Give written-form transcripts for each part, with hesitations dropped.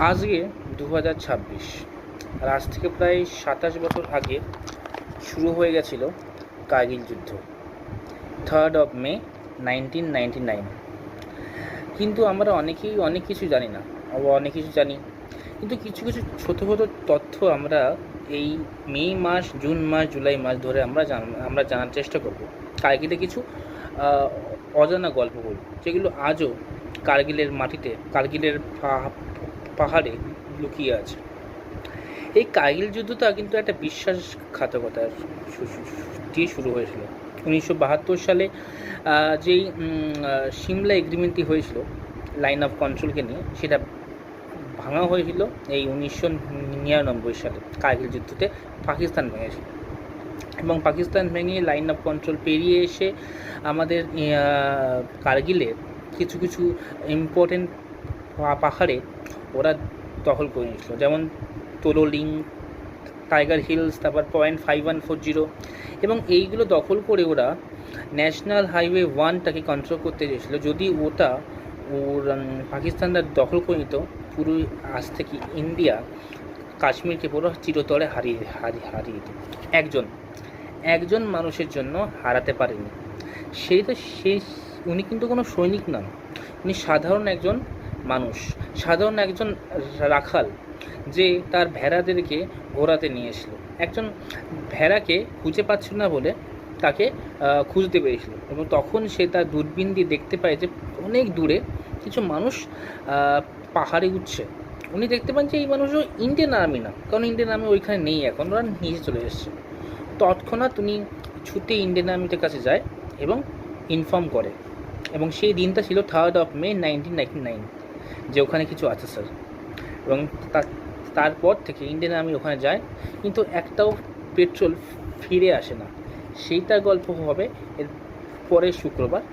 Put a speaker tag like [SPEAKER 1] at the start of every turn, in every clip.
[SPEAKER 1] আজকে 2026, আর আজ থেকে প্রায় 27 বছর আগে শুরু হয়ে গেছিল কার্গিল যুদ্ধ, 3 মে 1999। কিন্তু আমরা অনেকেই অনেক কিছু জানি না, আবার অনেক কিছু জানি, কিন্তু কিছু কিছু ছোটো ছোটো তথ্য আমরা এই মে মাস, জুন মাস, জুলাই মাস ধরে আমরা জানার চেষ্টা করব। কার্গিলে কিছু অজানা গল্পগুলো, যেগুলো আজও কার্গিলের মাটিতে, কার্গিলের পাহাড়ে লুকিয়ে আছে। এই কার্গিল যুদ্ধটা কিন্তু একটা বিশ্বাসঘাতকতার দিয়ে শুরু হয়েছিল। 1972 সালে যেই সিমলা এগ্রিমেন্টটি হয়েছিল লাইন অফ কন্ট্রোলকে নিয়ে, সেটা ভাঙা হয়েছিল এই 1999 সালে। কার্গিল যুদ্ধতে পাকিস্তান ভেঙেছিল, এবং পাকিস্তান ভেঙে লাইন অফ কন্ট্রোল পেরিয়ে এসে আমাদের কার্গিলের কিছু কিছু ইম্পর্টেন্ট পাহাড়ে ওরা দখল করে নিয়েছিল, যেমন তোলোলিং, টাইগার হিলস, তারপর .5140, এবং এইগুলো দখল করে ওরা ন্যাশনাল হাইওয়ে 1টাকে কন্ট্রোল করতে চেয়েছিল। যদি পাকিস্তানরা দখল করে নিত, পুরো আজ থেকে ইন্ডিয়া কাশ্মীরকে পুরো চিরতরে হারিয়ে দিত। একজন মানুষের জন্য হারাতে পারেনি। উনি কিন্তু কোনো সৈনিক নন, উনি সাধারণ একজন মানুষ, সাধারণ একজন রাখাল, যে তার ভেড়াদেরকে ঘোরাতে নিয়ে এসেছিল। একজন ভেড়াকে খুঁজে পাচ্ছিল না বলে তাকে খুঁজতে পেরেছিল, এবং তখন সে তার দূরবীন দিয়ে দেখতে পায় যে অনেক দূরে কিছু মানুষ পাহাড়ে উঠছে। উনি দেখতে পান যে এই মানুষও ইন্ডিয়ান আর্মি না, কারণ ইন্ডিয়ান আর্মি ওইখানে নেই এখন, ওরা নিচে চলে এসছে। তৎক্ষণাৎ উনি ছুটে ইন্ডিয়ান আর্মিদের কাছে যায় এবং ইনফর্ম করে, এবং সেই দিনটা ছিল 3 মে 1999, যে ওখানে কিছু আছে স্যার। এবং তারপর থেকে ইন্ডিয়ান আর্মি ওখানে যায়, কিন্তু একটাও পেট্রোল ফিরে আসে না। সেইটার গল্প হবে এর পরের শুক্রবার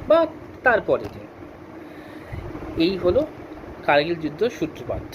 [SPEAKER 1] বা তারপরের দিন। এই হলো কার্গিল যুদ্ধ সূত্রপাত।